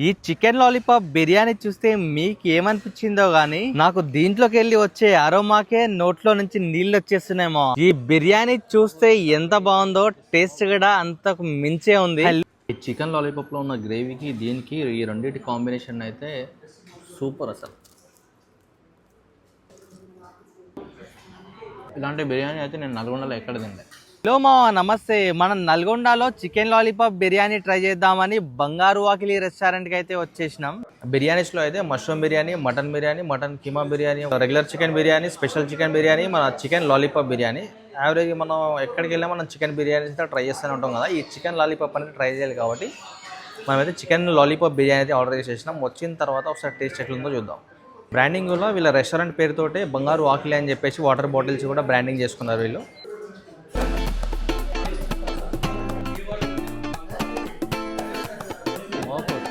ఈ chicken lollipop biryani చూస్తే మీకు ఏమనిపించిందో గానీ నాకు దీంట్లోకి వెళ్ళి వచ్చే అరోమాకే నోట్లో నుంచి నీళ్ళు వచ్చేస్తున్నాయేమో. ఈ బిర్యానీ చూస్తే ఎంత బాగుందో టేస్ట్ కూడా అంతకు మించే ఉంది. ఈ చికెన్ లాలీపాప్ లో ఉన్న గ్రేవీకి దీనికి ఈ రెండింటి కాంబినేషన్ అయితే సూపర్. అసలు ఇలాంటి బిర్యానీ అయితే నేను నల్గొండలో ఎక్కడ తినలే. హలో మా నమస్తే. మనం నల్గొండలో చికెన్ లాలీపాప్ బిర్యానీ ట్రై చేద్దామని బంగారు వాకిలి రెస్టారెంట్కి అయితే వచ్చేసినాం. బిర్యానీస్లో అయితే mushroom biryani, mutton keema biryani, regular chicken biryani, special chicken biryani, మన చికెన్ లాలీపాప్ బిర్యానీ. యావరేజ్ మనం ఎక్కడికి వెళ్ళినా మనం చికెన్ బిర్యానీ అయితే ట్రై చేస్తూనే ఉంటాం కదా. ఈ చికెన్ లాలీపాప్ అనేది ట్రై చేయాలి కాబట్టి మనమైతే చికెన్ లాలీపాప్ బిర్యానీ అయితే ఆర్డర్ చేసేసినాం. వచ్చిన తర్వాత ఒకసారి టేస్ట్ ఎట్లుందో చూద్దాం. బ్రాండింగ్లో వీళ్ళ రెస్టారెంట్ పేరుతోటే బంగారు వాకిలి అని చెప్పేసి వాటర్ బాటిల్స్ కూడా బ్రాండింగ్ చేసుకున్నారు వీళ్ళు.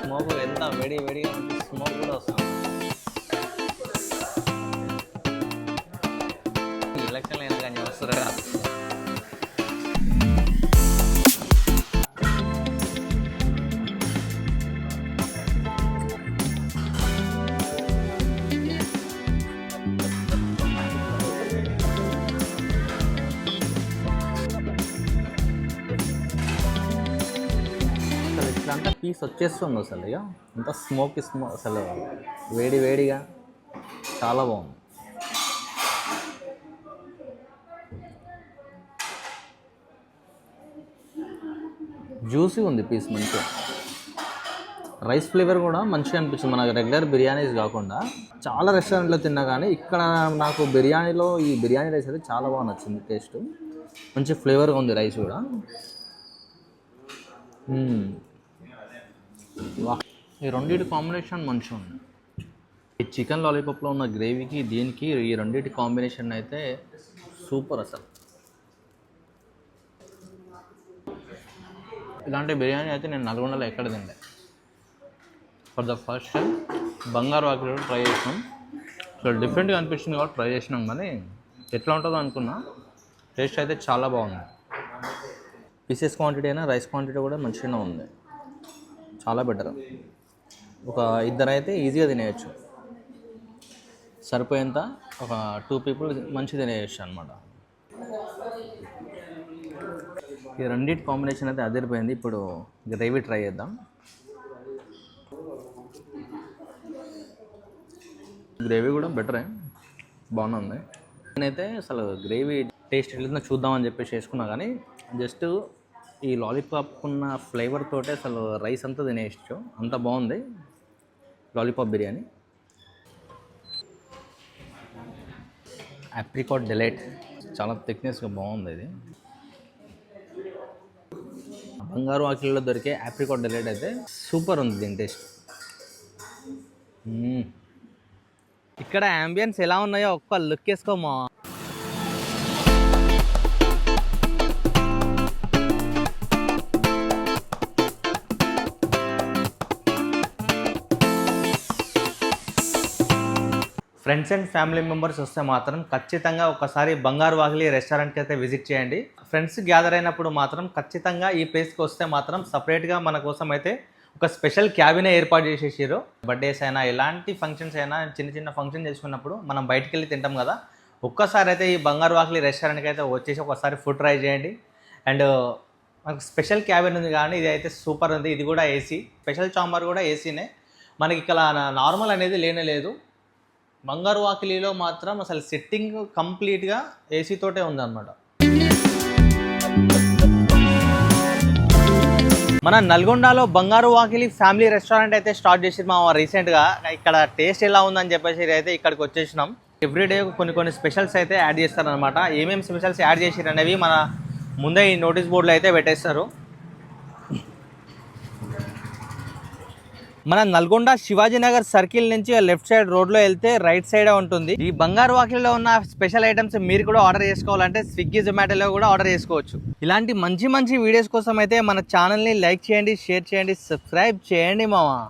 స్మోక్ ఎంత వేడిగా స్మోక్ కూడా వస్తుంది. ఎలక్షన్ అయినా కానీ వస్తారు కదా. అంతా పీస్ వచ్చేస్తుంది అసలు. ఇక అంతా స్మోక్ అసలు వేడిగా చాలా బాగుంది. జ్యూసీ ఉంది పీస్ మంచిగా. రైస్ ఫ్లేవర్ కూడా మంచిగా అనిపించింది. మనకు రెగ్యులర్ బిర్యానీస్ కాకుండా చాలా రెస్టారెంట్లో తిన్నా కానీ ఇక్కడ నాకు బిర్యానీలో ఈ బిర్యానీ రైస్ అయితే చాలా బాగా నచ్చింది. టేస్ట్ మంచి ఫ్లేవర్గా ఉంది. రైస్ కూడా ఈ రెండింటి కాంబినేషన్ మంచిగా ఉంది. ఈ చికెన్ లాలీపాప్లో ఉన్న గ్రేవీకి దీనికి ఈ రెండింటి కాంబినేషన్ అయితే సూపర్. అసలు ఇలాంటి బిర్యానీ అయితే నేను నల్గొండలో ఎక్కడ తినలే. ఫర్ ద ఫస్ట్ టైం బంగారు వాకిలిలో ట్రై చేసినాం. సో డిఫరెంట్గా అనిపించింది కాబట్టి ట్రై చేసినాం. కానీ ఎట్లా ఉంటుందో అనుకున్నా. టేస్ట్ అయితే చాలా బాగుంది. పీసెస్ క్వాంటిటీ అయినా రైస్ క్వాంటిటీ కూడా మంచిగానే ఉంది. చాలా బెటర్. ఒక ఇద్దరు అయితే ఈజీగా తినేయచ్చు. సరిపోయేంత ఒక 2 people మంచిగా తినేయచ్చు అనమాట. ఈ రెండింటి కాంబినేషన్ అయితే అదిరిపోయింది. ఇప్పుడు గ్రేవీ ట్రై చేద్దాం. గ్రేవీ కూడా బెటరే, బాగుంది. నేనైతే అసలు గ్రేవీ టేస్ట్ ఎట్లా చూద్దామని చెప్పేసి వేసుకున్నా కానీ జస్ట్ ఈ లాలీపాప్ ఉన్న ఫ్లేవర్ తోటే అసలు రైస్ అంతా తినేయచ్చు. అంత బాగుంది లాలీపాప్ బిర్యానీ. ఆప్రికాట్ డిలైట్ చాలా థిక్నెస్గా బాగుంది. ఇది బంగారు వాకిలిలో దొరికే ఆప్రికాట్ డిలైట్ అయితే సూపర్ ఉంది. దీని టేస్ట్. ఇక్కడ అంబియన్స్ ఎలా ఉన్నాయో ఒక్క లుక్ వేసుకోమా. ఫ్రెండ్స్ అండ్ ఫ్యామిలీ మెంబర్స్ వస్తే మాత్రం ఖచ్చితంగా ఒకసారి బంగారు వాకిలి రెస్టారెంట్కి అయితే విజిట్ చేయండి. ఫ్రెండ్స్ గ్యాదర్ అయినప్పుడు మాత్రం ఖచ్చితంగా ఈ ప్లేస్కి వస్తే మాత్రం సపరేట్గా మన కోసం అయితే ఒక స్పెషల్ క్యాబినే ఏర్పాటు చేసేసారు. బర్త్డేస్ అయినా ఎలాంటి ఫంక్షన్స్ అయినా చిన్న ఫంక్షన్ చేసుకున్నప్పుడు మనం బయటికి వెళ్ళి తింటాం కదా. ఒక్కసారి అయితే ఈ బంగారు వాకిలి రెస్టారెంట్కి అయితే వచ్చేసి ఒకసారి ఫుడ్ ట్రై చేయండి. అండ్ మనకు స్పెషల్ క్యాబిన్ ఉంది కానీ ఇది అయితే సూపర్ ఉంది. ఇది కూడా ఏసీ. స్పెషల్ చాంబర్ కూడా ఏసీనే. మనకి ఇక్కడ నార్మల్ అనేది లేనే లేదు. బంగారు వాకిలిలో మాత్రం అసలు సెట్టింగ్ కంప్లీట్గా ఏసీతోటే ఉందన్నమాట. మన నల్గొండలో బంగారు వాకిలి ఫ్యామిలీ రెస్టారెంట్ అయితే స్టార్ట్ చేసిరు మా రీసెంట్గా. ఇక్కడ టేస్ట్ ఎలా ఉందని చెప్పేసి అయితే ఇక్కడికి వచ్చేసినాం. ఎవ్రీడే కొన్ని స్పెషల్స్ అయితే యాడ్ చేస్తారనమాట. ఏమేమి స్పెషల్స్ యాడ్ చేసిరు అనేవి మన ముందే ఈ నోటీస్ బోర్డులో అయితే పెట్టేస్తారు. మన నల్గొండ శివాజీనగర్ సర్కిల్ నుంచి లెఫ్ట్ సైడ్ రోడ్లో వెళ్తే రైట్ సైడే ఉంటుంది. ఈ బంగారు వాకిలిలో ఉన్న స్పెషల్ ఐటమ్స్ మీరు కూడా ఆర్డర్ చేసుకోవాలంటే స్విగ్గీ జొమాటోలో కూడా ఆర్డర్ చేసుకోవచ్చు. ఇలాంటి మంచి వీడియోస్ కోసం అయితే మన ఛానల్ని లైక్ చేయండి, షేర్ చేయండి, సబ్స్క్రైబ్ చేయండి మావా.